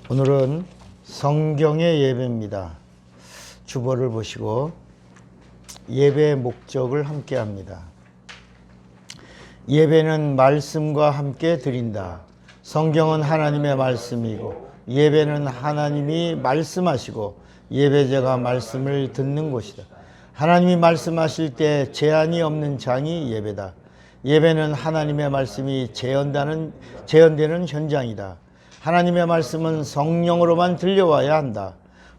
오늘은 성경의 예배입니다. 주보를 보시고 예배의 목적을 함께 합니다. 예배는 말씀과 함께 드린다. 성경은 하나님의 말씀이고 예배는 하나님이 말씀하시고 예배자가 말씀을 듣는 곳이다. 하나님이 말씀하실 때 제한이 없는 장이 예배다. 예배는 하나님의 말씀이 재현되는 현장이다. 하나님의 말씀은 성령으로만 들려와야 한다.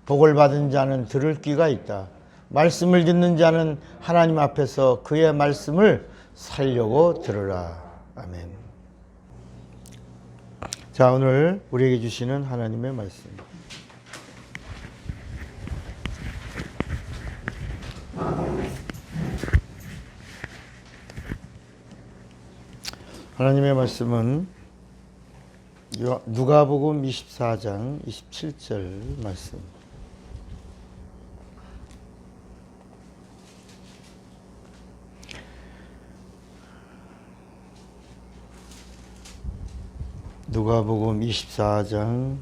복을 받은 자는 들을 귀가 있다. 말씀을 듣는 자는 하나님 앞에서 그의 말씀을 살려고 들으라. 아멘. 자, 오늘 우리에게 주시는 하나님의 말씀. 하나님의 말씀은 누가복음 24장 27절 말씀. 누가복음 24장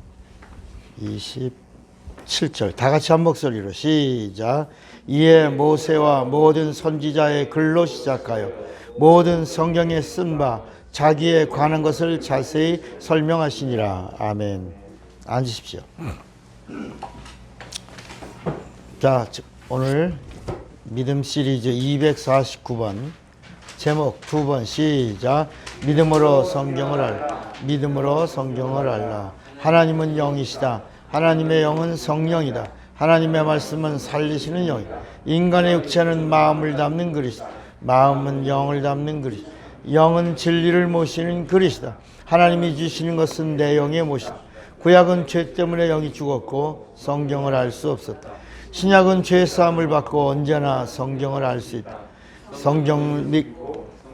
27절 다 같이 한 목소리로 시작. 이에 모세와 모든 선지자의 글로 시작하여 모든 성경에 쓴 바 자기에 관한 것을 자세히 설명하시니라. 아멘. 앉으십시오. 자, 오늘 믿음 시리즈 249번 제목 2번 시작. 믿음으로 성경을 알라. 믿음으로 성경을 알라. 하나님은 영이시다. 하나님의 영은 성령이다. 하나님의 말씀은 살리시는 영이다. 인간의 육체는 마음을 담는 그릇이다. 마음은 영을 담는 그릇이다. 영은 진리를 모시는 그릇이다. 하나님이 주시는 것은 내 영의 못이다. 구약은 죄 때문에 영이 죽었고 성경을 알 수 없었다. 신약은 죄 사함을 받고 언제나 성경을 알 수 있다.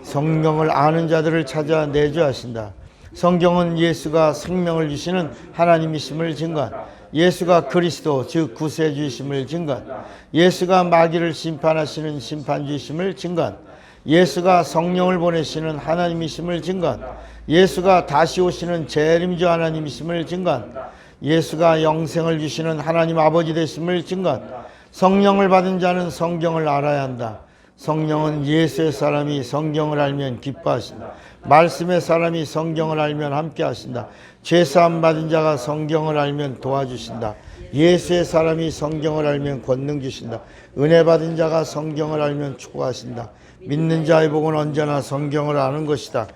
성경을 아는 자들을 찾아 내주하신다. 성경은 예수가 생명을 주시는 하나님이심을 증거한다. 예수가 그리스도 즉 구세주이심을 증거한다. 예수가 마귀를 심판하시는 심판주이심을 증거한다. 예수가 성령을 보내시는 하나님이심을 증거한다. 예수가 다시 오시는 재림주 하나님이심을 증거한다. 예수가 영생을 주시는 하나님 아버지 되심을 증거한다. 성령을 받은 자는 성경을 알아야 한다. 성령은 예수의 사람이 성경을 알면 기뻐하신다. 말씀의 사람이 성경을 알면 함께 하신다. 죄사함 받은 자가 성경을 알면 도와주신다. 예수의 사람이 성경을 알면 권능 주신다. 은혜 받은 자가 성경을 알면 축복하신다. 믿는 자의 복은 언제나 성경을 아는 것이다.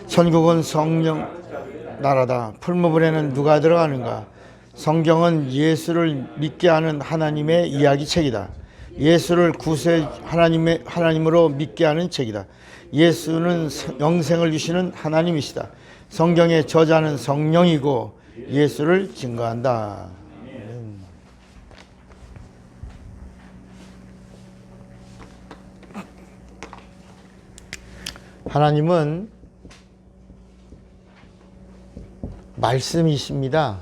천국은 성령 나라다. 풀무불에는 누가 들어가는가? 성경은 예수를 믿게 하는 하나님의 이야기책이다. 예수를 구세 하나님으로 믿게 하는 책이다. 예수는 영생을 주시는 하나님이시다. 성경의 저자는 성령이고 예수를 증거한다. 하나님은 말씀이십니다.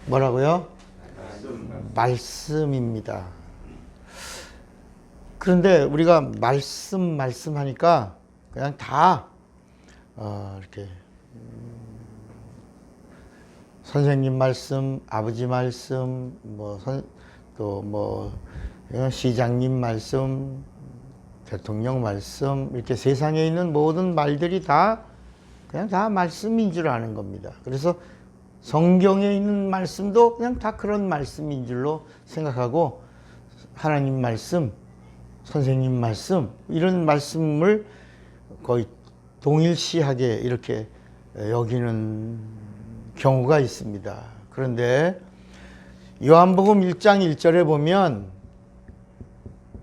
뭐라고요? 말씀입니다. 그런데 우리가 말씀하니까 그냥 다 이렇게 선생님 말씀, 아버지 말씀, 시장님 말씀, 대통령 말씀, 이렇게 세상에 있는 모든 말들이 다 그냥 다 말씀인 줄 아는 겁니다. 그래서 성경에 있는 말씀도 그냥 다 그런 말씀인 줄로 생각하고 하나님 말씀, 선생님 말씀 이런 말씀을 거의 동일시하게 이렇게 여기는 경우가 있습니다. 그런데 요한복음 1장 1절에 보면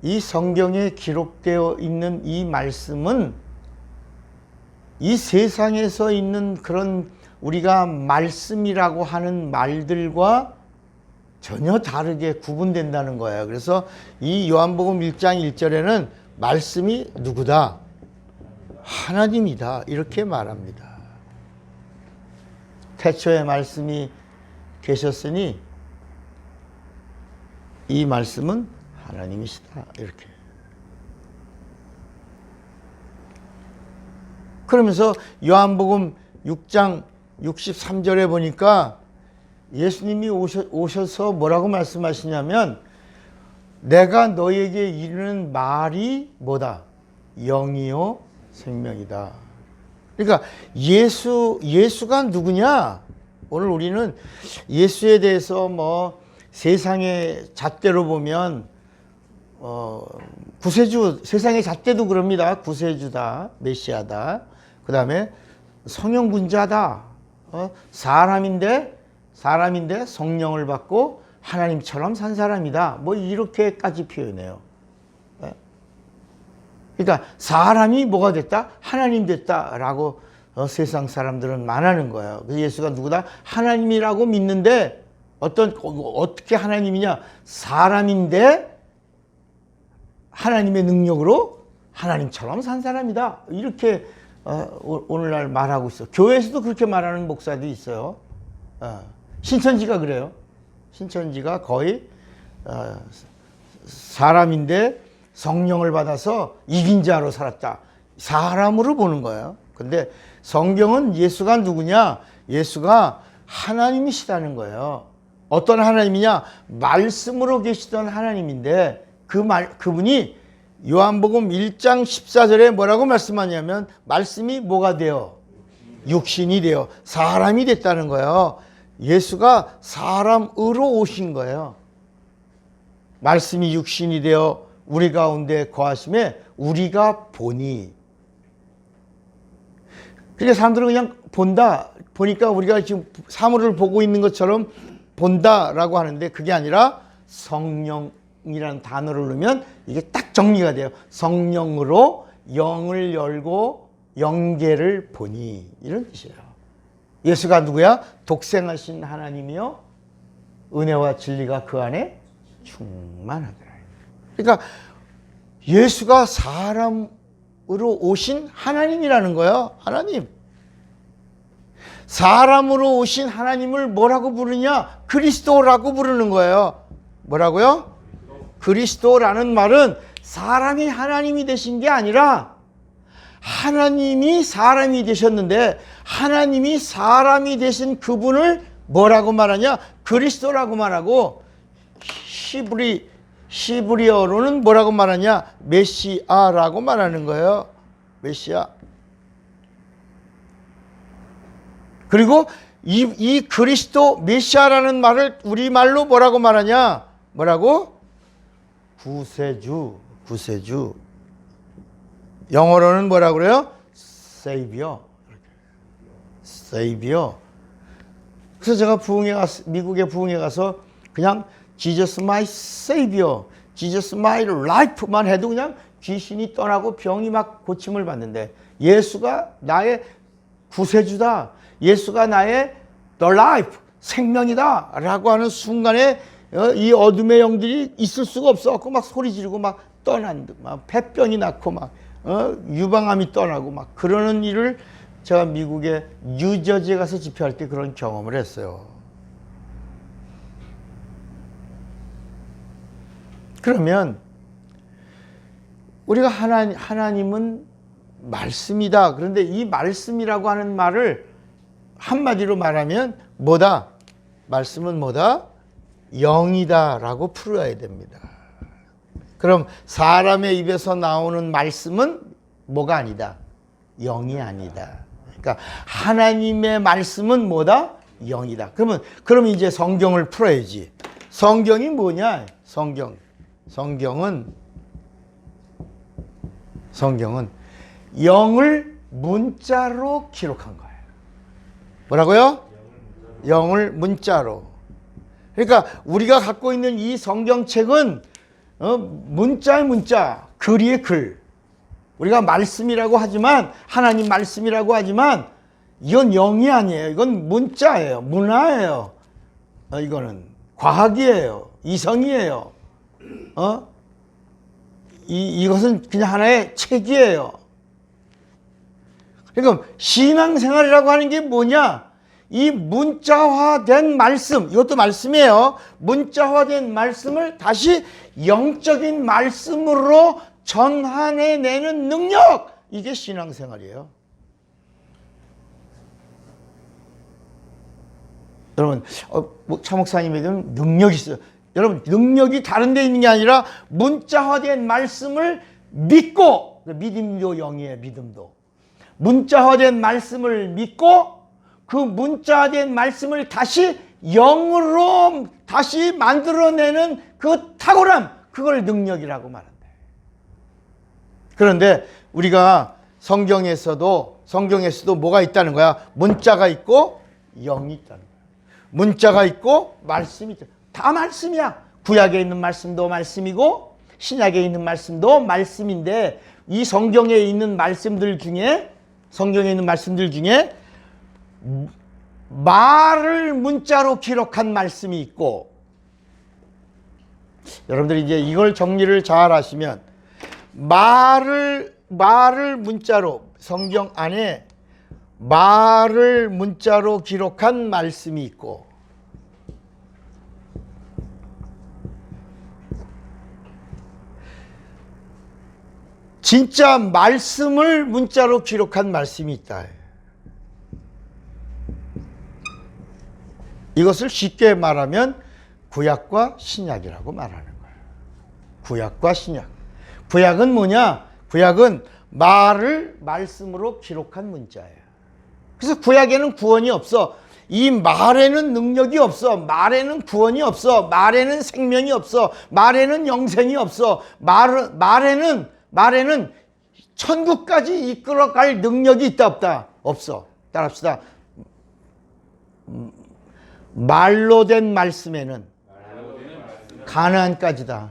이 성경에 기록되어 있는 이 말씀은 이 세상에서 있는 그런 우리가 말씀이라고 하는 말들과 전혀 다르게 구분된다는 거예요. 그래서 이 요한복음 1장 1절에는 말씀이 누구다? 하나님이다. 이렇게 말합니다. 태초에 말씀이 계셨으니 이 말씀은 하나님이시다. 이렇게. 그러면서 요한복음 6장 63절에 보니까 예수님이 오셔서 뭐라고 말씀하시냐면 내가 너에게 이르는 말이 뭐다? 영이요 생명이다. 그러니까 예수가 누구냐? 오늘 우리는 예수에 대해서 뭐 세상의 잣대로 보면 구세주, 세상의 잣대도 그럽니다. 구세주다, 메시아다. 그 다음에 성령군자다. 사람인데 성령을 받고 하나님처럼 산 사람이다. 뭐 이렇게까지 표현해요. 그러니까 사람이 뭐가 됐다? 하나님 됐다라고 세상 사람들은 말하는 거예요. 예수가 누구다? 하나님이라고 믿는데 어떻게 하나님이냐? 사람인데 하나님의 능력으로 하나님처럼 산 사람이다. 이렇게 오늘날 말하고 있어요. 교회에서도 그렇게 말하는 목사도 있어요. 신천지가 그래요. 신천지가 거의 사람인데 성령을 받아서 이긴 자로 살았다. 사람으로 보는 거예요. 근데 성경은 예수가 누구냐? 예수가 하나님이시다는 거예요. 어떤 하나님이냐? 말씀으로 계시던 하나님인데 그분이 요한복음 1장 14절에 뭐라고 말씀하냐면 말씀이 뭐가 되어? 육신이 되어 사람이 됐다는 거예요. 예수가 사람으로 오신 거예요. 말씀이 육신이 되어 우리 가운데 거하심에 우리가 보니. 그러니까 사람들은 그냥 보니까 우리가 지금 사물을 보고 있는 것처럼 본다라고 하는데 그게 아니라 성령이라는 단어를 넣으면 이게 딱 정리가 돼요. 성령으로 영을 열고 영계를 보니 이런 뜻이에요. 예수가 누구야? 독생하신 하나님이요 은혜와 진리가 그 안에 충만하더라. 그러니까 예수가 사람으로 오신 하나님이라는 거예요. 하나님. 사람으로 오신 하나님을 뭐라고 부르냐? 그리스도라고 부르는 거예요. 뭐라고요? 그리스도라는 말은 사람이 하나님이 되신 게 아니라 하나님이 사람이 되셨는데 하나님이 사람이 되신 그분을 뭐라고 말하냐? 그리스도라고 말하고 시브리어로는 뭐라고 말하냐? 메시아라고 말하는 거예요. 메시아. 그리고 이 그리스도 메시아라는 말을 우리말로 뭐라고 말하냐? 뭐라고? 구세주. 영어로는 뭐라고 그래요? Savior. 그래서 제가 미국에 부흥회 가서 그냥 Jesus my Savior, Jesus my life만 해도 그냥 귀신이 떠나고 병이 막 고침을 받는데 예수가 나의 구세주다. 예수가 나의 the life, 생명이다 라고 하는 순간에 이 어둠의 영들이 있을 수가 없어갖고 막 소리 지르고 막 떠난다. 막 폐병이 났고 막 유방암이 떠나고 막 그러는 일을 제가 미국의 뉴저지에 가서 집회할 때 그런 경험을 했어요. 그러면 우리가 하나님은 말씀이다. 그런데 이 말씀이라고 하는 말을 한마디로 말하면 뭐다? 말씀은 뭐다? 영이다 라고 풀어야 됩니다. 그럼 사람의 입에서 나오는 말씀은 뭐가 아니다? 영이 아니다. 그러니까 하나님의 말씀은 뭐다? 영이다. 그러면 이제 성경을 풀어야지. 성경이 뭐냐? 성경은 영을 문자로 기록한 거예요. 뭐라고요? 영을 문자로. 그러니까 우리가 갖고 있는 이 성경책은 문자의 문자, 글의 글. 우리가 말씀이라고 하지만 하나님 말씀이라고 하지만 이건 영이 아니에요. 이건 문자예요. 문화예요. 이거는 과학이에요. 이성이에요. 이것은 그냥 하나의 책이에요. 그러니까 신앙생활이라고 하는 게 뭐냐? 이 문자화된 말씀, 이것도 말씀이에요. 문자화된 말씀을 다시 영적인 말씀으로 전환해내는 능력, 이게 신앙생활이에요. 여러분, 차 목사님에게는 능력이 있어요. 여러분, 능력이 다른 데 있는 게 아니라 문자화된 말씀을 믿고, 믿음도 영이에요, 믿음도. 문자화된 말씀을 믿고 그 문자화된 말씀을 다시 영으로 다시 만들어내는 그 탁월함, 그걸 능력이라고 말한다. 그런데 우리가 성경에서도 뭐가 있다는 거야? 문자가 있고 영이 있다는 거야. 문자가 있고 말씀이 있다. 다 말씀이야. 구약에 있는 말씀도 말씀이고 신약에 있는 말씀도 말씀인데, 이 성경에 있는 말씀들 중에 말을 문자로 기록한 말씀이 있고, 여러분들이 이제 이걸 정리를 잘 하시면, 말을 문자로, 성경 안에 말을 문자로 기록한 말씀이 있고, 진짜 말씀을 문자로 기록한 말씀이 있다. 이것을 쉽게 말하면 구약과 신약이라고 말하는 거예요. 구약과 신약. 구약은 뭐냐? 구약은 말을 말씀으로 기록한 문자예요. 그래서 구약에는 구원이 없어. 이 말에는 능력이 없어. 말에는 구원이 없어. 말에는 생명이 없어. 말에는 영생이 없어. 말에는 천국까지 이끌어갈 능력이 있다 없다? 없어. 따라합시다. 말로 된 말씀에는 가나안까지다.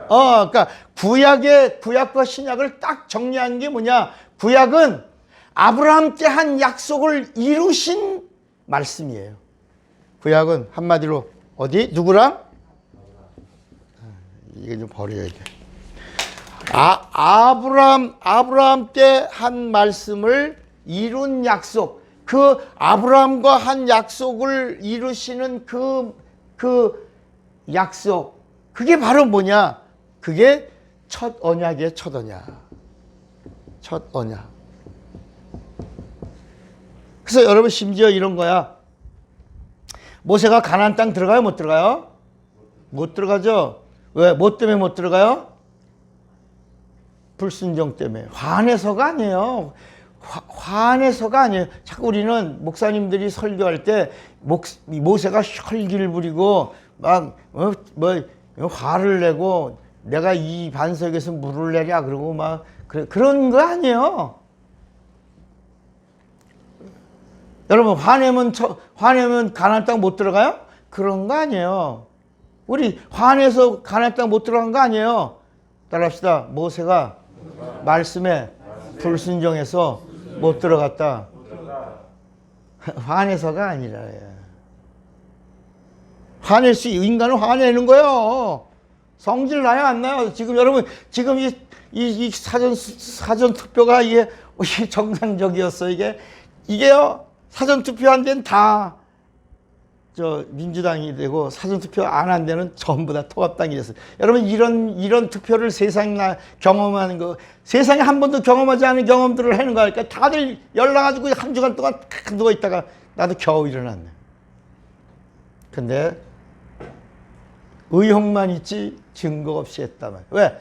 그러니까 구약과 신약을 딱 정리한 게 뭐냐? 구약은 아브라함께 한 약속을 이루신 말씀이에요. 구약은 한마디로 어디? 누구랑? 이게 좀 버려야 돼. 아브라함 때 한 말씀을 이룬 약속, 그 아브라함과 한 약속을 이루시는 그 약속, 그게 바로 뭐냐? 그게 첫 언약이에요. 첫 언약. 그래서 여러분, 심지어 이런 거야. 모세가 가나안 땅 들어가요? 못 들어가요? 못 들어가죠. 왜? 뭐 때문에 못 들어가요? 불순종 때문에. 화내서가 아니에요. 화내서가 아니에요. 자꾸 우리는 목사님들이 설교할 때 모세가 혈기를 부리고 막 화를 내고 내가 이 반석에서 물을 내랴 그러고 막 그런 거 아니에요. 여러분, 화내면 가나안 땅 못 들어가요? 그런 거 아니에요. 우리 화내서 가나안 땅 못 들어간 거 아니에요. 따라합시다. 모세가 말씀에 불순종해서 못 들어갔다. 화내서가 아니라. 인간은 화내는 거예요. 성질 나요, 안 나요? 지금 여러분, 지금 이 사전 투표가 이게 정상적이었어. 이게요, 사전 투표한 데는 다 민주당이 되고, 사전 투표 안 한 데는 전부 다 통합당이 됐어요. 여러분, 이런 투표를 세상에 경험하는 거, 세상에 한 번도 경험하지 않은 경험들을 하는 거니까 다들 열나가지고 한 주간 동안 누워있다가 나도 겨우 일어났네. 근데 의혹만 있지 증거 없이 했단 말이에요. 왜?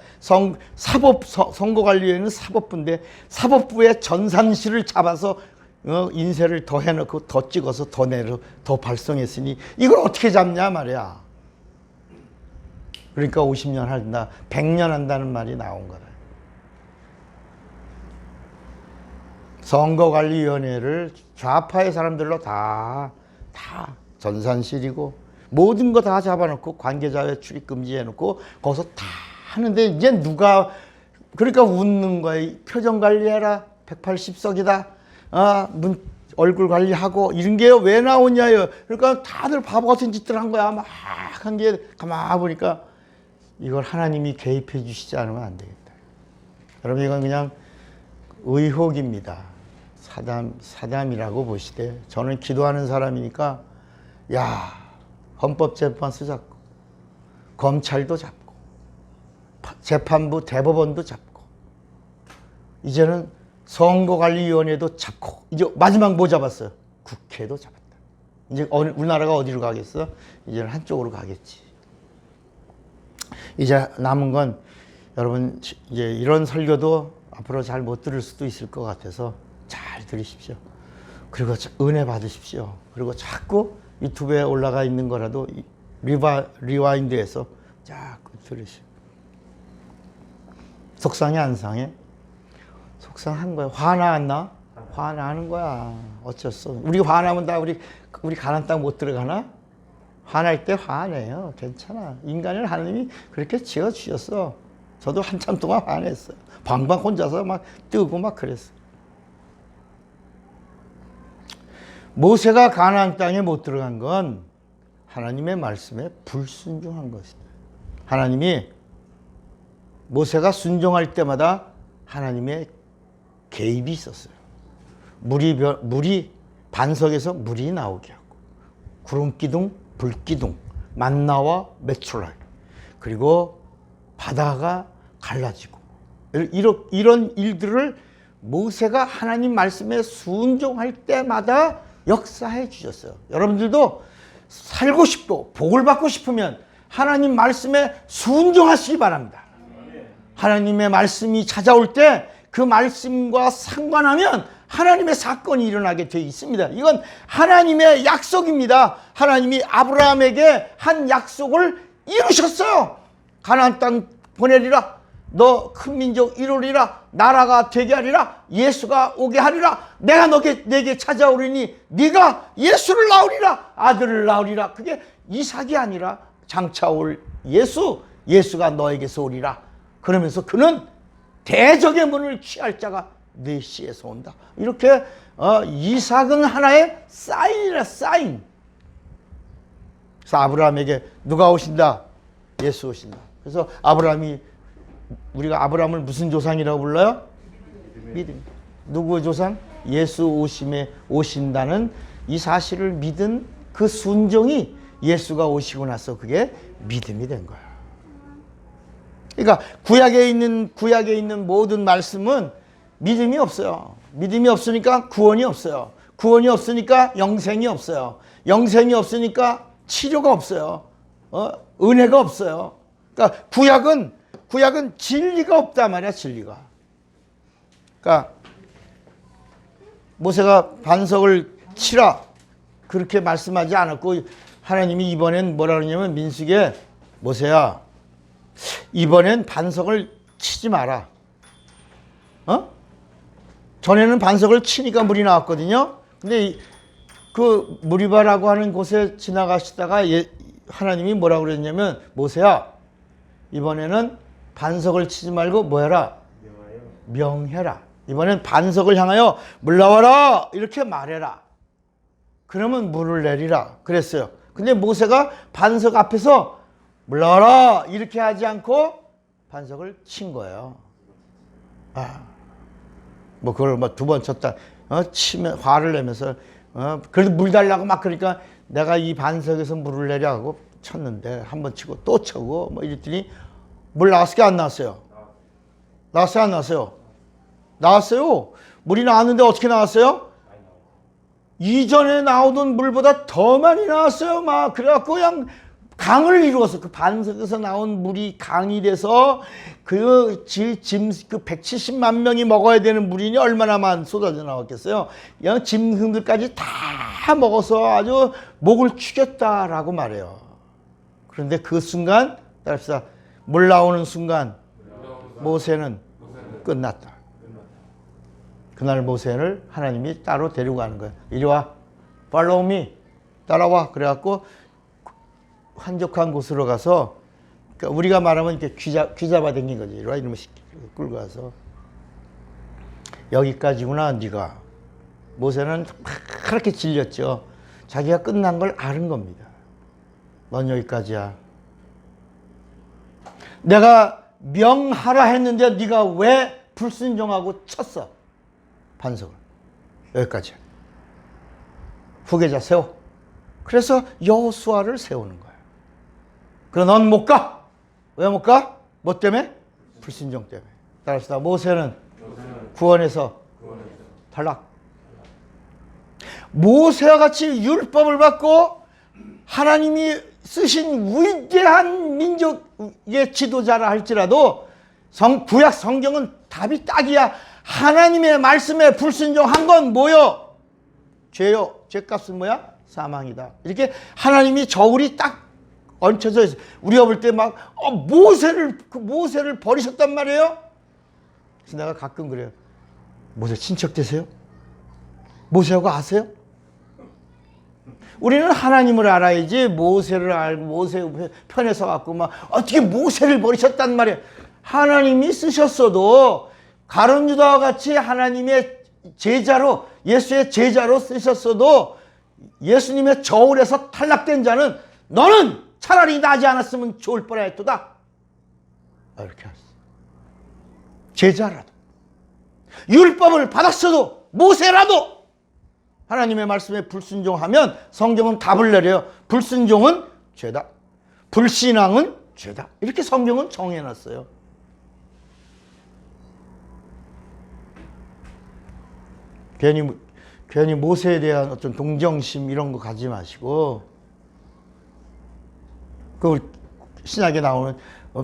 선거관리위원회는 사법부인데 사법부의 전산실을 잡아서 인쇄를 더 해놓고 더 찍어서 더 발송했으니 이걸 어떻게 잡냐 말이야. 그러니까 50년 한다, 100년 한다는 말이 나온 거다. 선거관리위원회를 좌파의 사람들로 다 전산실이고 모든 거 다 잡아놓고 관계자의 출입 금지해놓고 거기서 다 하는데, 이제 그러니까 웃는 거야. 표정 관리해라, 180석이다. 얼굴 관리하고 이런 게 왜 나오냐요. 그러니까 다들 바보 같은 짓들 한 거야. 막 한 게 가만 보니까 이걸 하나님이 개입해 주시지 않으면 안 되겠다. 여러분, 이건 그냥 의혹입니다. 사담이라고 보시되, 저는 기도하는 사람이니까 헌법재판소 잡고 검찰도 잡고 재판부 대법원도 잡고 이제는 선거관리위원회도 잡고, 이제 마지막 뭐 잡았어요? 국회도 잡았다. 이제 우리나라가 어디로 가겠어? 이제는 한쪽으로 가겠지. 이제 남은 건 여러분 이제 이런 설교도 앞으로 잘 못 들을 수도 있을 것 같아서 잘 들으십시오. 그리고 은혜 받으십시오. 그리고 자꾸 유튜브에 올라가 있는 거라도 리와인드해서 자꾸 들으시오. 속상해 안 상해? 속상한 거야. 화나 안 나? 화나는 거야. 어쩔 수 없어. 우리가 화나면 다 우리 가나안 땅 못 들어가나? 화날 때 화내요. 괜찮아. 인간을 하나님이 그렇게 지어 주셨어. 저도 한참 동안 화냈어요. 방방 혼자서 막 뜨고 막 그랬어. 모세가 가나안 땅에 못 들어간 건 하나님의 말씀에 불순종한 것입니다. 하나님이 모세가 순종할 때마다 하나님의 개입이 있었어요. 물이 반석에서 물이 나오게 하고, 구름기둥, 불기둥, 만나와 메추라기, 그리고 바다가 갈라지고, 이런 일들을 모세가 하나님 말씀에 순종할 때마다 역사해 주셨어요. 여러분들도 살고 싶고 복을 받고 싶으면 하나님 말씀에 순종하시기 바랍니다. 하나님의 말씀이 찾아올 때 그 말씀과 상관하면 하나님의 사건이 일어나게 되어 있습니다. 이건 하나님의 약속입니다. 하나님이 아브라함에게 한 약속을 이루셨어요. 가나안 땅 보내리라. 너 큰 민족 이루리라. 나라가 되게 하리라. 예수가 오게 하리라. 내가 내게 찾아오리니 네가 예수를 낳으리라. 아들을 낳으리라. 그게 이삭이 아니라 장차 올 예수가 너에게서 오리라. 그러면서 그는 대적의 문을 취할 자가 네 씨에서 온다. 이렇게 이삭은 하나의 사인이라, 사인. 그래서 아브라함에게 누가 오신다? 예수 오신다. 그래서 우리가 아브라함을 무슨 조상이라고 불러요? 믿음. 누구의 조상? 예수 오신다는 이 사실을 믿은 그 순종이 예수가 오시고 나서 그게 믿음이 된 거야. 그러니까 구약에 있는 모든 말씀은 믿음이 없어요. 믿음이 없으니까 구원이 없어요. 구원이 없으니까 영생이 없어요. 영생이 없으니까 치료가 없어요. 은혜가 없어요. 그러니까 구약은 진리가 없단 말이야, 진리가. 그러니까 모세가 반석을 치라 그렇게 말씀하지 않았고, 하나님이 이번엔 뭐라 그러냐면 민수기에 모세야, 이번엔 반석을 치지 마라. 전에는 반석을 치니까 물이 나왔거든요. 근데 그 무리바라고 하는 곳에 지나가시다가 하나님이 뭐라고 그랬냐면, 모세야, 이번에는 반석을 치지 말고 뭐 해라? 명해라. 이번엔 반석을 향하여 물 나와라 이렇게 말해라. 그러면 물을 내리라 그랬어요. 근데 모세가 반석 앞에서 물 나와라 이렇게 하지 않고 반석을 친 거예요. 그걸 두 번 쳤다. 치면 화를 내면서 그래도 물 달라고 막 그러니까 내가 이 반석에서 물을 내려 하고 쳤는데 한 번 치고 또 쳐고 이랬더니 물 나왔어요? 안 나왔어요? 나왔어요? 안 나왔어요? 나왔어요. 물이 나왔는데 어떻게 나왔어요? 이전에 나오던 물보다 더 많이 나왔어요. 그래갖고 그냥 강을 이루어서 그 반석에서 나온 물이 강이 돼서 그 170만 명이 먹어야 되는 물이 얼마나 쏟아져 나왔겠어요. 그냥 짐승들까지 다 먹어서 아주 목을 축였다라고 말해요. 그런데 그 순간, 따라합시다. 물 나오는 순간 모세는 끝났다. 그날 모세를 하나님이 따로 데리고 가는 거예요. 이리 와. Follow me. 따라와. 그래갖고 한적한 곳으로 가서, 그러니까 우리가 말하면 이렇게 귀 잡아 당긴 거지. 이리 와. 이러면 끌고 가서 여기까지구나 네가. 모세는 그렇게 질렸죠. 자기가 끝난 걸 아는 겁니다. 넌 여기까지야. 내가 명하라 했는데 네가 왜 불순종하고 쳤어? 반석을. 여기까지야. 후계자 세워. 그래서 여호수아를 세우는 거야. 그럼 넌 못 가. 왜 못 가? 뭐 때문에? 불순종 때문에. 따라서 모세는 구원에서 탈락. 모세와 같이 율법을 받고 하나님이 쓰신 위대한 민족의 지도자라 할지라도 구약 성경은 답이 딱이야. 하나님의 말씀에 불순종한 건 뭐요? 죄요. 죄값은 뭐야? 사망이다. 이렇게 하나님이 저울이 딱 얹혀져 있어. 우리가 볼 때 막 모세를 버리셨단 말이에요. 그래서 내가 가끔 그래요. 모세 친척 되세요? 모세하고 아세요? 우리는 하나님을 알아야지 모세를 알고 모세 편에 서갖고 막 어떻게 모세를 버리셨단 말이에요. 하나님이 쓰셨어도 가룟 유다와 같이 하나님의 제자로 예수의 제자로 쓰셨어도 예수님의 저울에서 탈락된 자는 너는 차라리 나지 않았으면 좋을 뻔했도다. 이렇게 하셨어. 제자라도 율법을 받았어도 모세라도 하나님의 말씀에 불순종하면 성경은 답을 내려요. 불순종은 죄다. 불신앙은 죄다. 이렇게 성경은 정해놨어요. 괜히 모세에 대한 어떤 동정심 이런 거 가지 마시고, 그 신약에 나오는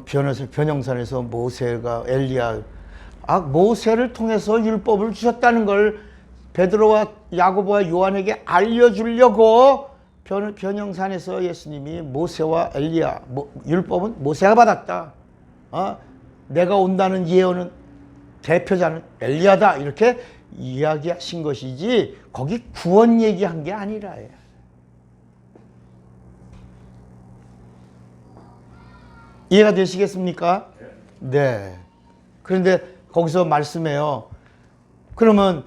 변형산에서 모세가 엘리야, 모세를 통해서 율법을 주셨다는 걸 베드로와 야고보와 요한에게 알려주려고 변형산에서 예수님이 모세와 엘리야, 율법은 모세가 받았다. 내가 온다는 예언은 대표자는 엘리야다. 이렇게 이야기하신 것이지 거기 구원 얘기한 게 아니라. 이해가 되시겠습니까? 네. 그런데 거기서 말씀해요. 그러면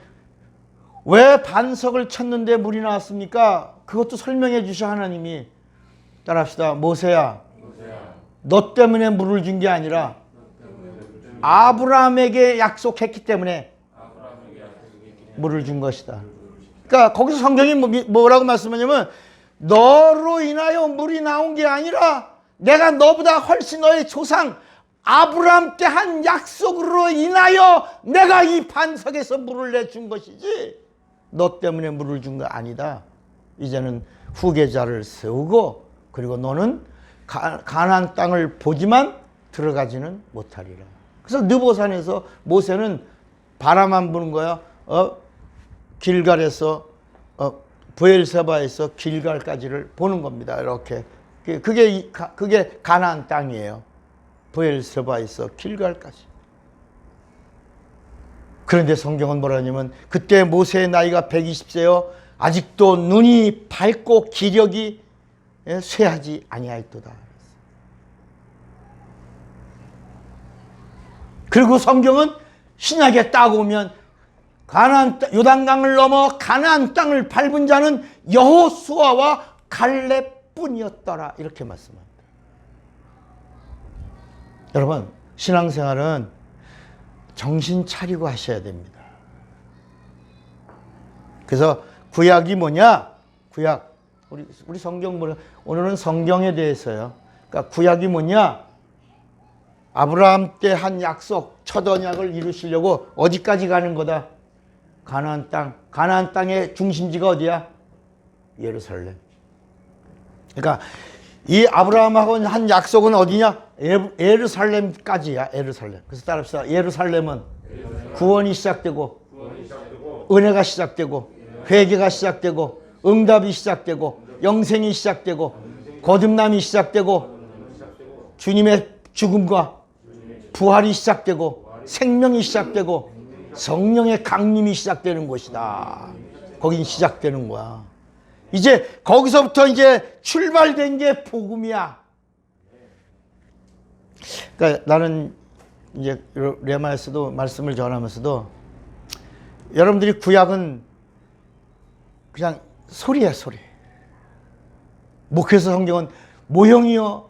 왜 반석을 쳤는데 물이 나왔습니까? 그것도 설명해 주셔 하나님이. 따라합시다. 모세야, 너 때문에 물을 준 게 아니라 아브라함에게 약속했기 때문에 물을 준 것이다. 그러니까 거기서 성경이 뭐라고 말씀하냐면 너로 인하여 물이 나온 게 아니라 내가 너보다 훨씬 너의 조상 아브라함 때 한 약속으로 인하여 내가 이 반석에서 물을 내준 것이지 너 때문에 물을 준 거 아니다. 이제는 후계자를 세우고 그리고 너는 가나안 땅을 보지만 들어가지는 못하리라. 그래서 느보산에서 모세는 바라만 부는 거야. 길갈에서 브엘세바에서 길갈까지를 보는 겁니다. 이렇게 그게 가나안 땅이에요. 브엘세바에서 길갈까지. 그런데 성경은 뭐라냐면 그때 모세의 나이가 120세요. 아직도 눈이 밝고 기력이 쇠하지 아니하였도다. 그리고 성경은 신약에 딱 오면 가나안 요단강을 넘어 가나안 땅을 밟은 자는 여호수아와 갈렙뿐이었더라. 이렇게 말씀합니다. 여러분, 신앙생활은 정신 차리고 하셔야 됩니다. 그래서 구약이 뭐냐? 구약. 우리 성경 보면 오늘은 성경에 대해서요. 그러니까 구약이 뭐냐? 아브라함 때 한 약속, 첫 언약을 이루시려고 어디까지 가는 거다? 가나안 땅. 가나안 땅의 중심지가 어디야? 예루살렘. 그러니까 이 아브라함하고 한 약속은 어디냐? 예루살렘까지야. 예루살렘. 그래서 따라합시다. 예루살렘은 구원이 시작되고 은혜가 시작되고 회개가 시작되고 응답이 시작되고 영생이 시작되고 거듭남이 시작되고 주님의 죽음과 부활이 시작되고 생명이 시작되고 성령의 강림이 시작되는 것이다. 거긴 시작되는 거야. 이제 거기서부터 이제 출발된 게 복음이야. 그러니까 나는 이제 레마에서도 말씀을 전하면서도 여러분들이 구약은 그냥 소리야, 소리. 목회서 성경은 모형이요,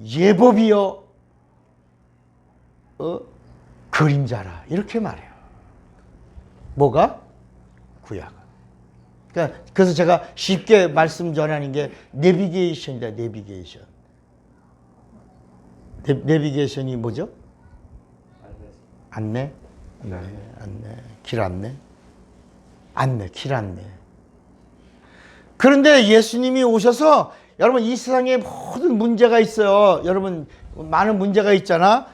예법이요, 그림자라. 이렇게 말해요. 뭐가? 구약은. 그러니까 그래서 제가 쉽게 말씀 전하는 게 내비게이션이다. 내비게이션. 내비게이션이 뭐죠? 안내? 안내. 길 안내? 안내, 길 안내. 그런데 예수님이 오셔서 여러분 이 세상에 모든 문제가 있어요. 여러분 많은 문제가 있잖아.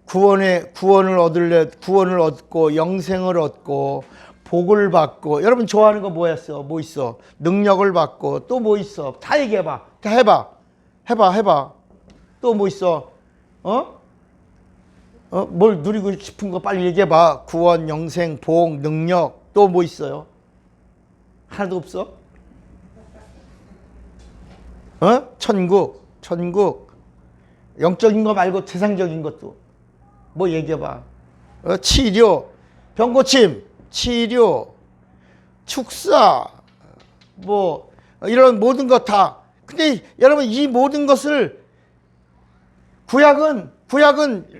구원을 얻고 영생을 얻고 복을 받고 여러분 좋아하는 거 뭐였어? 뭐 있어? 능력을 받고 또 뭐 있어? 다 얘기해봐. 다 해봐. 또 뭐 있어? 뭘 누리고 싶은 거 빨리 얘기해봐. 구원, 영생, 복, 능력 또 뭐 있어요? 하나도 없어? 천국 영적인 거 말고 세상적인 것도 뭐 얘기해봐. 치료, 병고침, 치료, 축사 뭐 이런 모든 것 다. 근데 여러분 이 모든 것을 구약은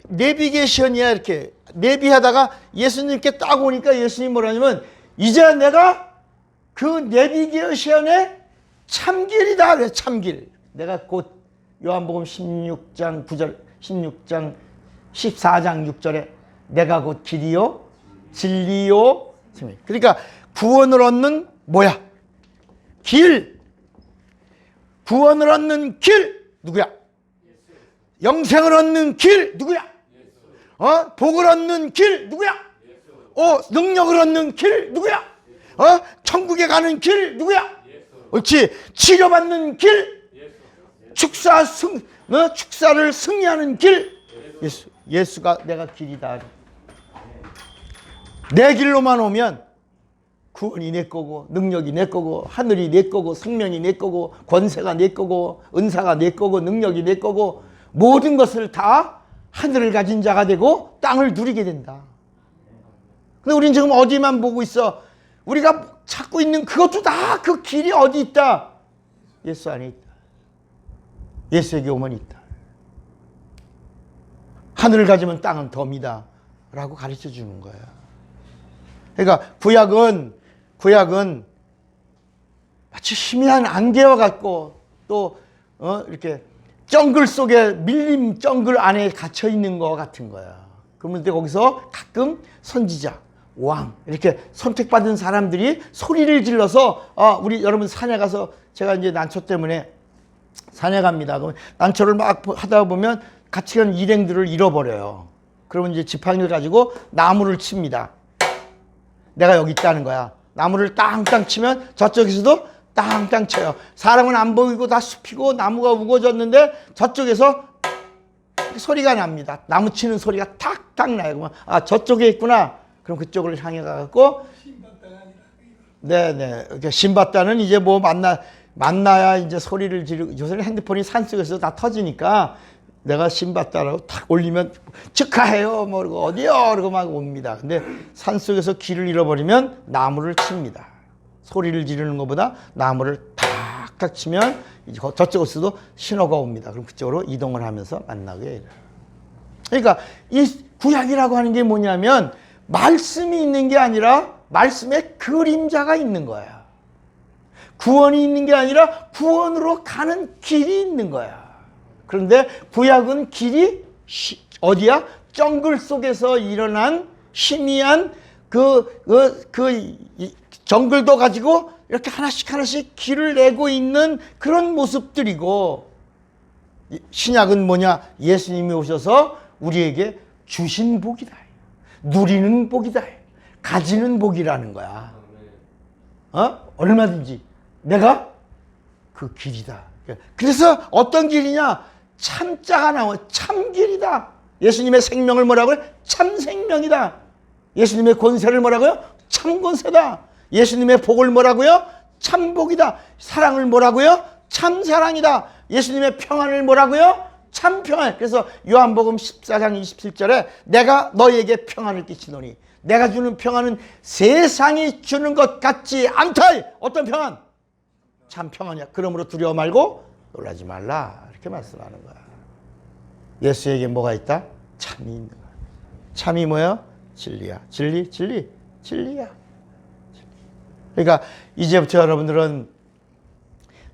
내비게이션이야. 이렇게 내비하다가 예수님께 딱 오니까 예수님 뭐라냐면 이제 내가 그 내비게이션의 참길이다. 그래 참길. 내가 곧 요한복음 16장 9절 14장 6절에 내가 곧 길이요 진리요. 그러니까 구원을 얻는 뭐야? 길. 구원을 얻는 길 누구야? 영생을 얻는 길 누구야? 복을 얻는 길 누구야? 능력을 얻는 길 누구야? 천국에 가는 길 누구야? 옳지. 치료받는 길, 축사를 승리하는 길. 예수가 내가 길이다. 내 길로만 오면 구원이 내 거고 능력이 내 거고 하늘이 내 거고 생명이 내 거고 권세가 내 거고 은사가 내 거고 능력이 내 거고 모든 것을 다 하늘을 가진 자가 되고 땅을 누리게 된다. 근데 우린 지금 어디만 보고 있어? 우리가 찾고 있는 그것도 다 그 길이 어디 있다? 예수 안에 있다. 예수에게 오면 있다. 하늘을 가지면 땅은 덤이다 라고 가르쳐 주는 거야. 그러니까 구약은 마치 희미한 안개와 같고 또 이렇게 정글 속에 밀림 정글 안에 갇혀 있는 것 같은 거야. 그런데 거기서 가끔 선지자, 왕 이렇게 선택받은 사람들이 소리를 질러서 우리 여러분 산에 가서 제가 이제 난초 때문에 산에 갑니다. 그럼 난초를 막 하다 보면 같이 간 일행들을 잃어버려요. 그러면 이제 지팡이를 가지고 나무를 칩니다. 내가 여기 있다는 거야. 나무를 땅땅 치면 저쪽에서도 땅땅 쳐요. 사람은 안 보이고 다 숲이고 나무가 우거졌는데 저쪽에서 소리가 납니다. 나무 치는 소리가 탁탁 나요. 그러면 저쪽에 있구나. 그럼 그쪽을 향해 가갖고 네네. 신받다는 이제 뭐 만나야 이제 소리를 지르고 요새는 핸드폰이 산속에서 다 터지니까 내가 신받다라고 탁 올리면 축하해요 뭐 그러고 어디요 그러고 막 옵니다. 근데 산속에서 길을 잃어버리면 나무를 칩니다. 소리를 지르는 것보다 나무를 탁탁 치면 저쪽에서도 신호가 옵니다. 그럼 그쪽으로 이동을 하면서 만나게 해요. 그러니까 이 구약이라고 하는 게 뭐냐면 말씀이 있는 게 아니라 말씀의 그림자가 있는 거야. 구원이 있는 게 아니라 구원으로 가는 길이 있는 거야. 그런데 구약은 길이 어디야? 정글 속에서 일어난 희미한 그 정글도 가지고 이렇게 하나씩 길을 내고 있는 그런 모습들이고, 신약은 뭐냐? 예수님이 오셔서 우리에게 주신 복이다. 누리는 복이다. 가지는 복이라는 거야. 얼마든지 내가 그 길이다. 그래서 어떤 길이냐? 참자가 나와. 참길이다. 예수님의 생명을 뭐라고요? 참생명이다. 예수님의 권세를 뭐라고요? 참권세다. 예수님의 복을 뭐라고요? 참복이다. 사랑을 뭐라고요? 참사랑이다. 예수님의 평안을 뭐라고요? 참평안. 그래서 요한복음 14장 27절에 내가 너희에게 평안을 끼치노니 내가 주는 평안은 세상이 주는 것 같지 않다. 어떤 평안? 참 평안이야. 그러므로 두려워 말고 놀라지 말라. 이렇게 말씀하는 거야. 예수에게 뭐가 있다? 참이 있는 거야. 참이 뭐야? 진리야. 진리야. 그러니까 이제부터 여러분들은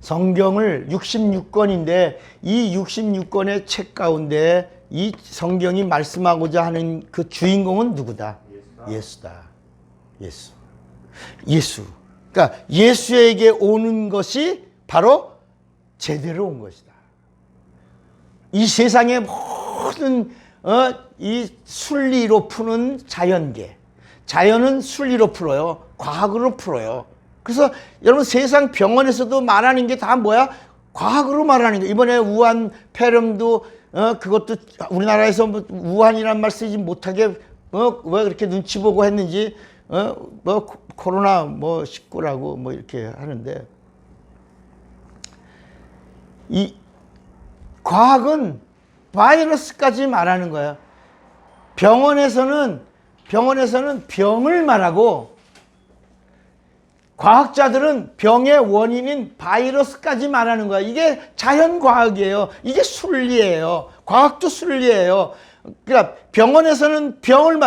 성경을 66권인데 이 66권의 책 가운데 이 성경이 말씀하고자 하는 그 주인공은 누구다? 예수다. 예수. 그러니까 예수에게 오는 것이 바로 제대로 온 것이다. 이 세상의 모든 이 순리로 푸는 자연계, 자연은 순리로 풀어요. 과학으로 풀어요. 그래서 여러분 세상 병원에서도 말하는 게 다 뭐야? 과학으로 말하는 거. 이번에 우한 폐렴도 그것도 우리나라에서 뭐 우한이란 말 쓰지 못하게 왜 그렇게 눈치 보고 했는지 뭐 코로나 뭐 19라고 뭐 이렇게 하는데, 이 과학은 바이러스까지 말하는 거야. 병원에서는 병을 말하고, 과학자들은 병의 원인인 바이러스까지 말하는 거야. 이게 자연과학이에요. 이게 순리예요. 과학도 순리예요. 그러니까 병원에서는 병을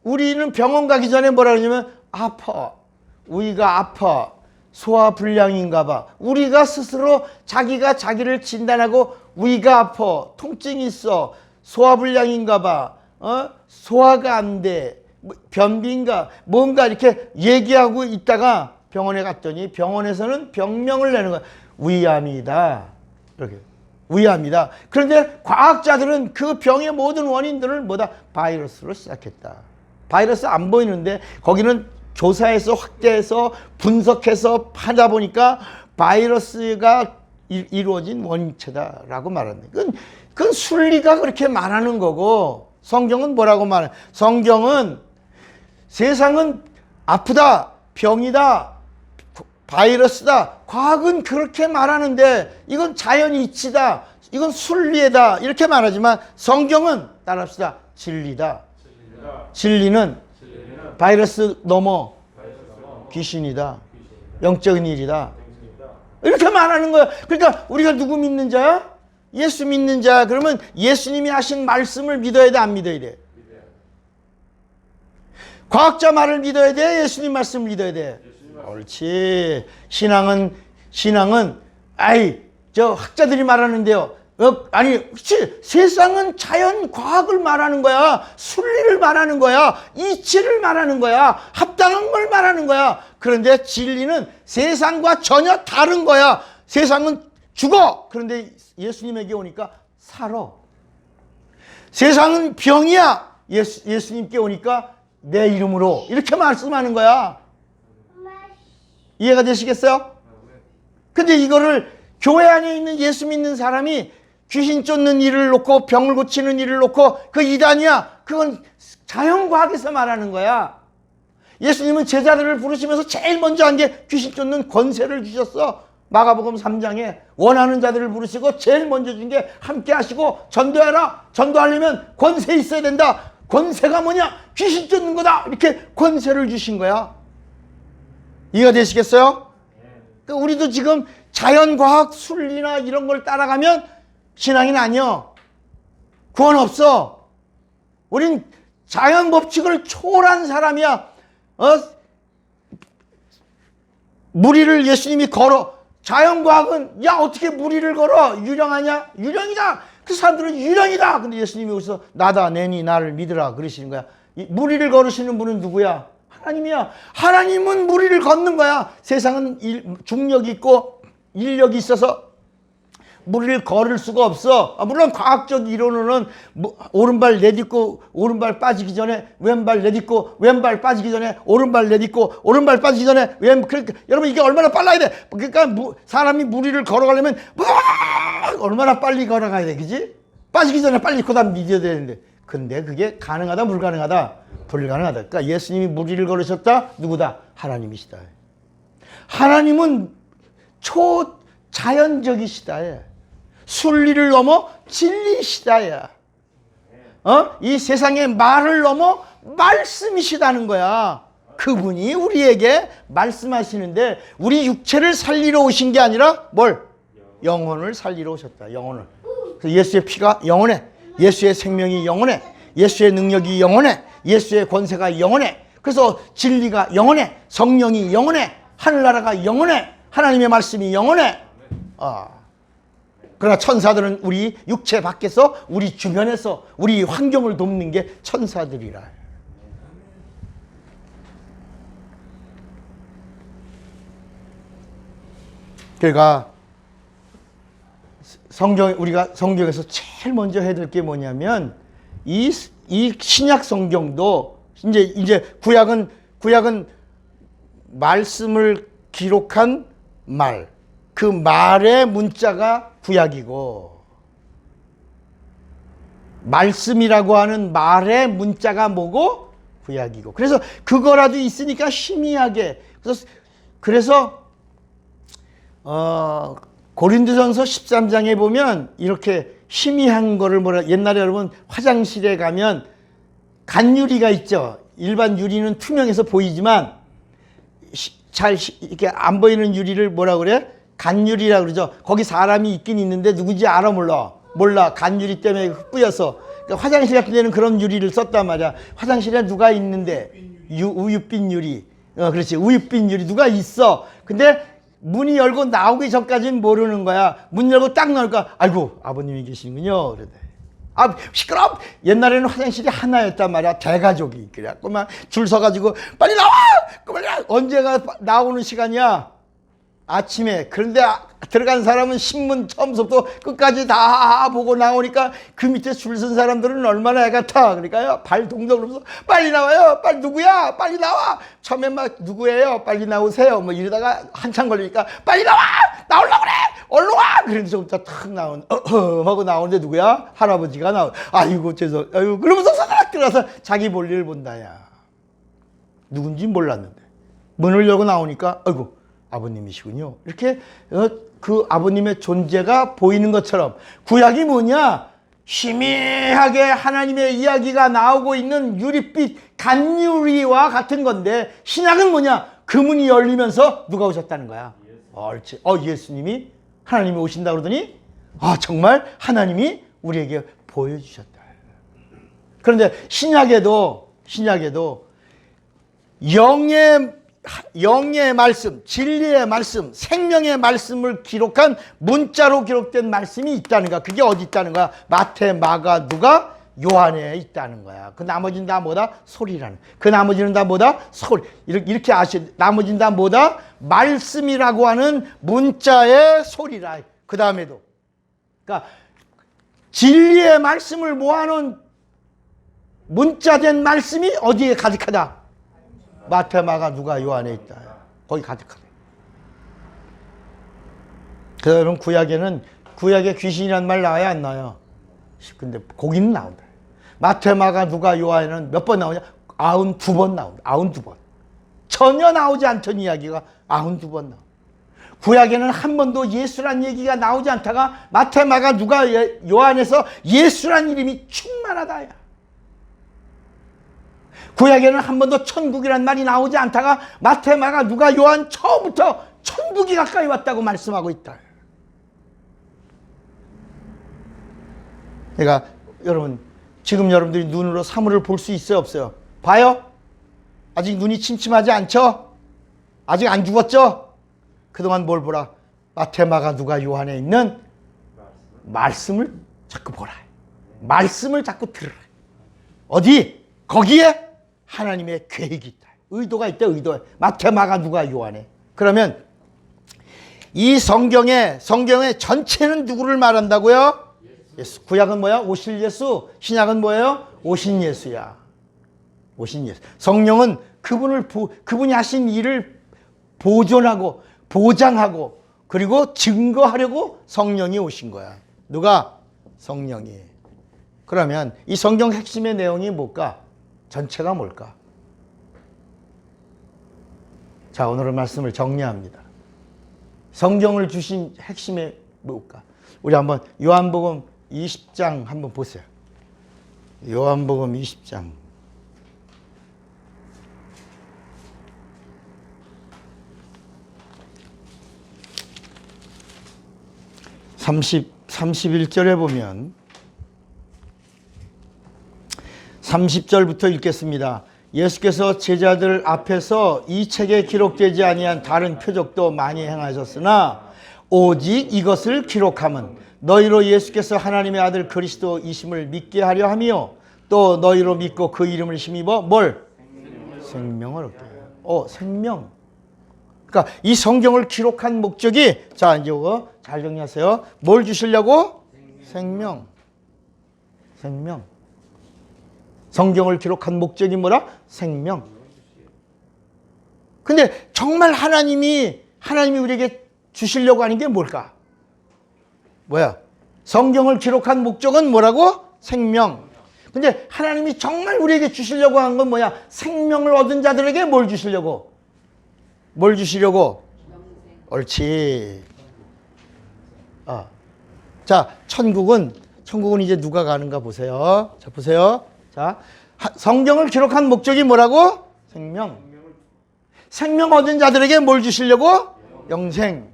우리는 병원 가기 전에 뭐라 그러냐면 아파. 우리가 아파. 소화불량인가 봐. 우리가 스스로 자기가 자기를 진단하고 우리가 아파. 통증이 있어. 소화불량인가 봐. 소화가 안 돼. 변비인가 뭔가 이렇게 얘기하고 있다가 병원에 갔더니 병원에서는 병명을 내는 거야. 위암이다. 이렇게. 위암이다. 그런데 과학자들은 그 병의 모든 원인들을 뭐다? 바이러스로 시작했다. 바이러스 안 보이는데 거기는 조사해서 확대해서 분석해서 하다 보니까 바이러스가 이루어진 원인체다라고 말합니다. 그건 순리가 그렇게 말하는 거고, 성경은 뭐라고 말해? 성경은 세상은 아프다, 병이다, 바이러스다. 과학은 그렇게 말하는데 이건 자연이 이치다, 이건 순리다 이렇게 말하지만 성경은 따라합시다. 진리다. 진리는 바이러스 넘어 귀신이다. 영적인 일이다. 이렇게 말하는 거야. 그러니까 우리가 누구 믿는 자야? 예수 믿는 자. 그러면 예수님이 하신 말씀을 믿어야 돼, 안 믿어야 돼? 과학자 말을 믿어야 돼, 예수님 말씀을 믿어야 돼? 옳지. 신앙은 저 학자들이 말하는데요. 아니, 그치? 세상은 자연 과학을 말하는 거야. 순리를 말하는 거야. 이치를 말하는 거야. 합당한 걸 말하는 거야. 그런데 진리는 세상과 전혀 다른 거야. 세상은 죽어. 그런데 예수님에게 오니까 살아. 세상은 병이야. 예수님께 오니까 내 이름으로 이렇게 말씀하는 거야. 이해가 되시겠어요? 근데 이거를 교회 안에 있는 예수 믿는 사람이 귀신 쫓는 일을 놓고 병을 고치는 일을 놓고 그 이단이야. 그건 자연과학에서 말하는 거야. 예수님은 제자들을 부르시면서 제일 먼저 한 게 귀신 쫓는 권세를 주셨어. 마가복음 3장에 원하는 자들을 부르시고 제일 먼저 준 게 함께 하시고 전도해라. 전도하려면 권세 있어야 된다. 권세가 뭐냐? 귀신 쫓는 거다. 이렇게 권세를 주신 거야. 이해가 되시겠어요? 그러니까 우리도 지금 자연과학 순리나 이런 걸 따라가면 신앙인 아니여. 구원 없어. 우린 자연 법칙을 초월한 사람이야. 무리를 예수님이 걸어. 자연과학은 야 어떻게 무리를 걸어? 유령하냐? 유령이다. 그 사람들은 유령이다. 근데 예수님이 여기서 나다 내니 나를 믿으라 그러시는 거야. 무리를 걸으시는 분은 누구야? 하나님이야. 하나님은 무리를 걷는 거야. 세상은 중력이 있고 인력이 있어서 무리를 걸을 수가 없어. 물론 과학적 이론으로는 오른발 내딛고 오른발 빠지기 전에 왼발 내딛고 왼발 빠지기 전에 오른발 내딛고 오른발 빠지기 전에 그러니까 여러분 이게 얼마나 빨라야 돼. 그러니까 사람이 무리를 걸어가려면 얼마나 빨리 걸어가야 돼. 그지? 빠지기 전에 빨리 그다음 믿어야 되는데. 근데 그게 가능하다 불가능하다? 불가능하다. 그러니까 예수님이 무리를 걸으셨다? 누구다? 하나님이시다. 하나님은 초자연적이시다. 순리를 넘어 진리시다. 이 세상의 말을 넘어 말씀이시다는 거야. 그분이 우리에게 말씀하시는데 우리 육체를 살리러 오신 게 아니라 뭘? 영혼을 살리러 오셨다. 영혼을. 그래서 예수의 피가 영원해. 예수의 생명이 영원해. 예수의 능력이 영원해. 예수의 권세가 영원해. 그래서 진리가 영원해. 성령이 영원해. 하늘나라가 영원해. 하나님의 말씀이 영원해. 그러나 천사들은 우리 육체 밖에서 우리 주변에서 우리 환경을 돕는 게 천사들이라. 그러니까 우리가 성경에서 제일 먼저 해야 될 게 뭐냐면 이 신약 성경도 이제 구약은 말씀을 기록한 말, 그 말의 문자가 구약이고, 말씀이라고 하는 말의 문자가 뭐고? 구약이고. 그래서 그거라도 있으니까 희미하게. 그래서 고린도전서 13장에 보면 이렇게 희미한 거를 옛날에 여러분 화장실에 가면 간유리가 있죠. 일반 유리는 투명해서 보이지만 잘 이렇게 안 보이는 유리를 뭐라 그래? 간유리라 그러죠. 거기 사람이 있긴 있는데 누군지 알아 몰라. 간유리 때문에 흩뿌여서. 그러니까 화장실 같은 데는 그런 유리를 썼단 말이야. 화장실에 누가 있는데 우윳빛 유리. 그렇지. 우윳빛 유리 누가 있어. 근데 문이 열고 나오기 전까지는 모르는 거야. 문 열고 딱 나오니까 아이고 아버님이 계시는군요. 그러대. 아 시끄럽. 옛날에는 화장실이 하나였단 말이야. 대가족이. 그래갖고 막 줄 서가지고 빨리 나와. 언제가 나오는 시간이야? 아침에. 그런데 들어간 사람은 신문 처음부터 끝까지 다 보고 나오니까 그 밑에 줄 선 사람들은 얼마나 애가 타. 그러니까요 발 동동으로서 빨리 나와요. 빨리 누구야? 빨리 나와. 처음에 막 누구예요? 빨리 나오세요. 뭐 이러다가 한참 걸리니까 빨리 나와. 나오려고 그래. 얼른 와. 그런데 좀 이따 탁 나온 하고 나오는데 누구야? 할아버지가 나오. 아이고 아이고 그러면서 사닥 들어가서 자기 볼일을 본다. 야 누군지 몰랐는데 문을 열고 나오니까 아이고 아버님이시군요. 이렇게 그 아버님의 존재가 보이는 것처럼 구약이 뭐냐? 희미하게 하나님의 이야기가 나오고 있는 유리빛 간유리와 같은 건데, 신약은 뭐냐? 그 문이 열리면서 누가 오셨다는 거야? 옳지. 예수님이 하나님이 오신다 그러더니 정말 하나님이 우리에게 보여주셨다. 그런데 신약에도 영의 말씀, 진리의 말씀, 생명의 말씀을 기록한 문자로 기록된 말씀이 있다는 거야. 그게 어디 있다는 거야? 마태, 마가, 누가, 요한에 있다는 거야. 그 나머지는 다 뭐다? 소리라는. 그 나머지는 다 뭐다? 소리. 이렇게 나머지는 다 뭐다? 말씀이라고 하는 문자의 소리라. 그 다음에도. 그러니까 진리의 말씀을 모아놓은 문자된 말씀이 어디에 가득하다? 마태, 마가, 누가, 요한에 있다. 거기 가득하다. 그래서 여러분 구약에 귀신이란 말 나와요? 안 나와요? 근데 거기는 나온다. 마태, 마가, 누가, 요한에는 몇 번 나오냐? 92번 나온다. 92번. 전혀 나오지 않던 이야기가 92번 나온다. 구약에는 한 번도 예수란 얘기가 나오지 않다가 마태, 마가, 누가, 요한에서 예수란 이름이 충만하다. 구약에는 한 번도 천국이란 말이 나오지 않다가 마태, 마가, 누가, 요한 처음부터 천국이 가까이 왔다고 말씀하고 있다. 그러니까 여러분 지금 여러분들이 눈으로 사물을 볼 수 있어요? 없어요? 봐요? 아직 눈이 침침하지 않죠? 아직 안 죽었죠? 그동안 뭘 보라? 마태, 마가, 누가, 요한에 있는 말씀을 자꾸 보라. 말씀을 자꾸 들으라. 어디? 거기에 하나님의 계획이 있다. 의도가 있다. 의도. 마태, 마가, 누가, 요한에. 그러면 이 성경의 전체는 누구를 말한다고요? 예수. 구약은 뭐야? 오실 예수. 신약은 뭐예요? 오신 예수야. 오신 예수. 성령은 그분이 하신 일을 보존하고 보장하고 그리고 증거하려고 성령이 오신 거야. 누가? 성령이. 그러면 이 성경 핵심의 내용이 뭘까? 전체가 뭘까? 자, 오늘의 말씀을 정리합니다. 성경을 주신 핵심이 뭘까? 우리 한번 요한복음 20장 한번 보세요. 요한복음 20장. 31절에 보면 30절부터 읽겠습니다. 예수께서 제자들 앞에서 이 책에 기록되지 아니한 다른 표적도 많이 행하셨으나 오직 이것을 기록함은 너희로 예수께서 하나님의 아들 그리스도이심을 믿게 하려 하며 또 너희로 믿고 그 이름을 힘입어 뭘? 생명을 얻게. 생명. 그러니까 이 성경을 기록한 목적이, 자, 이제 이거 잘 정리하세요. 뭘 주시려고? 생명. 생명. 성경을 기록한 목적이 뭐라? 생명. 근데 정말 하나님이 우리에게 주시려고 하는 게 뭘까? 뭐야? 성경을 기록한 목적은 뭐라고? 생명. 근데 하나님이 정말 우리에게 주시려고 한 건 뭐야? 생명을 얻은 자들에게 뭘 주시려고? 뭘 주시려고? 옳지. 자, 천국은 이제 누가 가는가 보세요. 자, 보세요. 자, 성경을 기록한 목적이 뭐라고? 생명. 생명 얻은 자들에게 뭘 주시려고? 영생.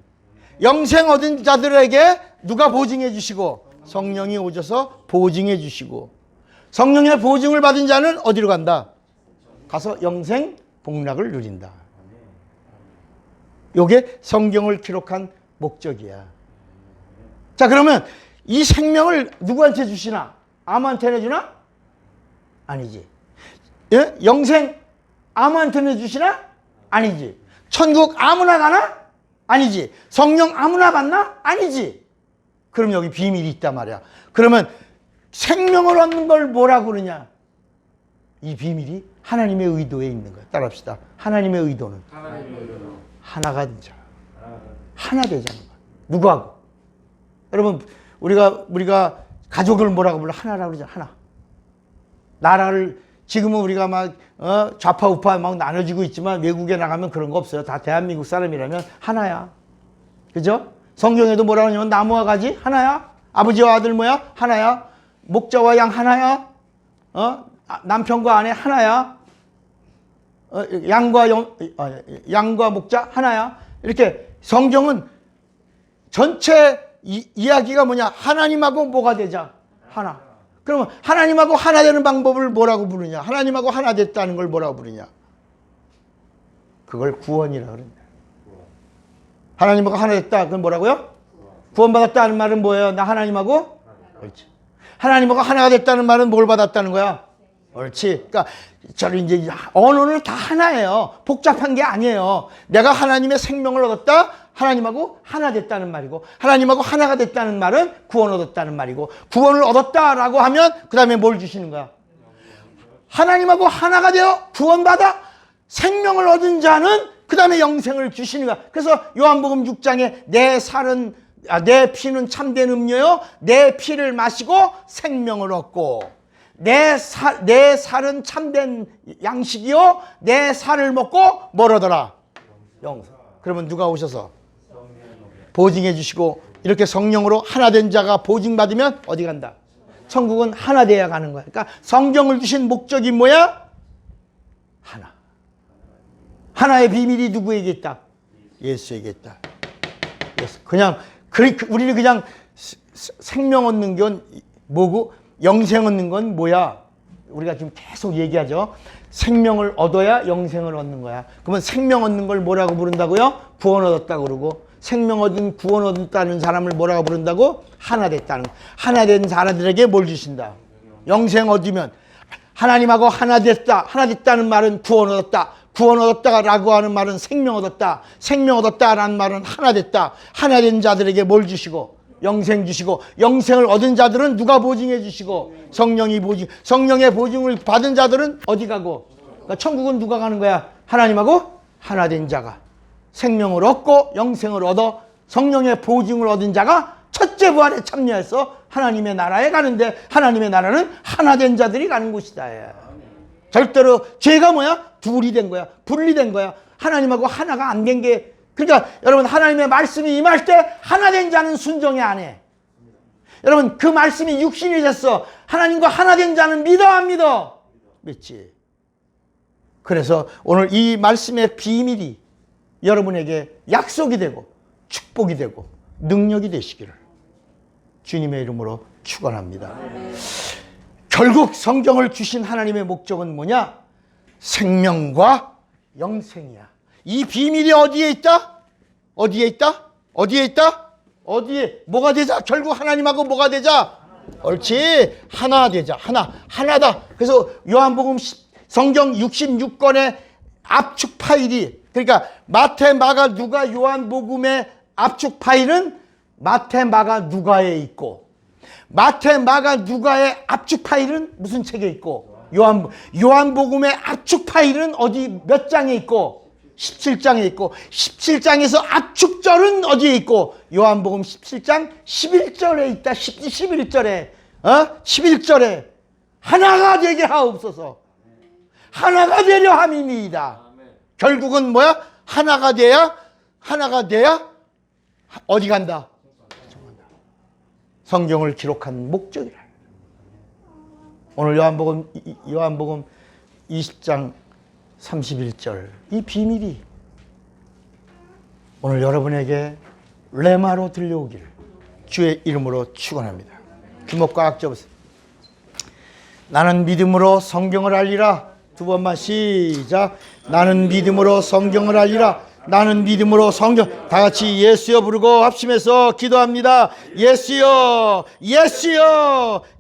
영생 얻은 자들에게 누가 보증해 주시고? 성령이 오셔서 보증해 주시고. 성령의 보증을 받은 자는 어디로 간다? 가서 영생 복락을 누린다. 요게 성경을 기록한 목적이야. 자, 그러면 이 생명을 누구한테 주시나? 아무한테나 주나? 아니지. 예? 영생 아무한테나 주시나? 아니지. 천국 아무나 가나? 아니지. 성령 아무나 받나? 아니지. 그럼 여기 비밀이 있단 말이야. 그러면 생명을 얻는 걸 뭐라고 그러냐? 이 비밀이 하나님의 의도에 있는 거야. 따라합시다. 하나님의 의도는 하나가 되자. 하나 되자는 거야. 누구하고? 여러분, 우리가 가족을 뭐라고 불러? 하나라고 그러잖아. 하나. 나라를 지금은 우리가 막 좌파 우파 막 나눠지고 있지만 외국에 나가면 그런 거 없어요. 다 대한민국 사람이라면 하나야. 그죠? 성경에도 뭐라고 하냐면 나무와 가지 하나야. 아버지와 아들 뭐야? 하나야. 목자와 양 하나야. 남편과 아내 하나야. 양과 목자 하나야. 이렇게 성경은 전체 이야기가 뭐냐? 하나님하고 뭐가 되자? 하나. 그러면 하나님하고 하나 되는 방법을 뭐라고 부르냐? 하나님하고 하나 됐다는 걸 뭐라고 부르냐? 그걸 구원이라고 그런다. 하나님하고 하나 됐다. 그건 뭐라고요? 구원받았다는 말은 뭐예요? 나 하나님하고? 옳지. 하나님하고 하나가 됐다는 말은 뭘 받았다는 거야? 옳지. 그러니까 저는 이제 언어는 다 하나예요. 복잡한 게 아니에요. 내가 하나님의 생명을 얻었다. 하나님하고 하나 됐다는 말이고, 하나님하고 하나가 됐다는 말은 구원 얻었다는 말이고, 구원을 얻었다라고 하면 그 다음에 뭘 주시는 거야? 하나님하고 하나가 되어 구원받아 생명을 얻은 자는 그 다음에 영생을 주시는 거야. 그래서 요한복음 6장에 내 피는 참된 음료요, 내 피를 마시고 생명을 얻고, 내 살은 참된 양식이요, 내 살을 먹고 뭘 얻어라? 영생. 그러면 누가 오셔서 보증해 주시고, 이렇게 성령으로 하나 된 자가 보증받으면 어디 간다? 천국은 하나 돼야 가는 거야. 그러니까 성경을 주신 목적이 뭐야? 하나. 하나의 비밀이 누구에게 있다? 예수에게 있다. 그냥 우리는 그냥 생명 얻는 건 뭐고 영생 얻는 건 뭐야? 우리가 지금 계속 얘기하죠. 생명을 얻어야 영생을 얻는 거야. 그러면 생명 얻는 걸 뭐라고 부른다고요? 구원 얻었다고 그러고, 생명 얻은 구원 얻었다는 사람을 뭐라고 부른다고? 하나 됐다는. 하나 된 사람들에게 뭘 주신다? 영생 얻으면. 하나님하고 하나 됐다. 하나 됐다는 말은 구원 얻었다. 구원 얻었다라고 하는 말은 생명 얻었다. 생명 얻었다라는 말은 하나 됐다. 하나 된 자들에게 뭘 주시고? 영생 주시고, 영생을 얻은 자들은 누가 보증해 주시고? 성령이 보증. 성령의 보증을 받은 자들은 어디 가고? 그러니까 천국은 누가 가는 거야? 하나님하고 하나 된 자가 생명을 얻고 영생을 얻어 성령의 보증을 얻은 자가 첫째 부활에 참여해서 하나님의 나라에 가는데, 하나님의 나라는 하나 된 자들이 가는 곳이다. 절대로 죄가 뭐야? 둘이 된 거야. 분리된 거야. 하나님하고 하나가 안 된 게. 그러니까 여러분, 하나님의 말씀이 임할 때 하나 된 자는 순종이 안 해. 여러분, 그 말씀이 육신이 됐어. 하나님과 하나 된 자는 믿어 안 믿어? 믿지. 그래서 오늘 이 말씀의 비밀이 여러분에게 약속이 되고 축복이 되고 능력이 되시기를 주님의 이름으로 축원합니다. 결국 성경을 주신 하나님의 목적은 뭐냐? 생명과 영생이야. 이 비밀이 어디에 있다? 어디에 있다? 어디에 있다? 어디에? 뭐가 되자? 결국 하나님하고 뭐가 되자? 옳지. 하나 되자. 하나다. 그래서 요한복음 성경 66권의 압축 파일이 그러니까 마태, 마가, 누가, 요한복음의 압축 파일은 마태, 마가, 누가에 있고, 마태, 마가, 누가의 압축 파일은 무슨 책에 있고, 요한복음의 압축 파일은 어디 몇 장에 있고, 17장에 있고, 17장에서 압축절은 어디에 있고, 요한복음 17장 11절에 있다. 11절에 11절에 하나가 되게 하옵소서. 하나가 되려 함이니이다. 결국은 뭐야? 하나가 돼야 어디 간다? 성경을 기록한 목적이라. 오늘 요한복음 20장 31절 이 비밀이 오늘 여러분에게 레마로 들려오기를 주의 이름으로 축원합니다. 주목과 악 접으세요. 나는 믿음으로 성경을 알리라. 두 번만 시작. 나는 믿음으로 성경을 알리라. 나는 믿음으로 성경. 다 같이 예수여 부르고 합심해서 기도합니다. 예수여, 예수여.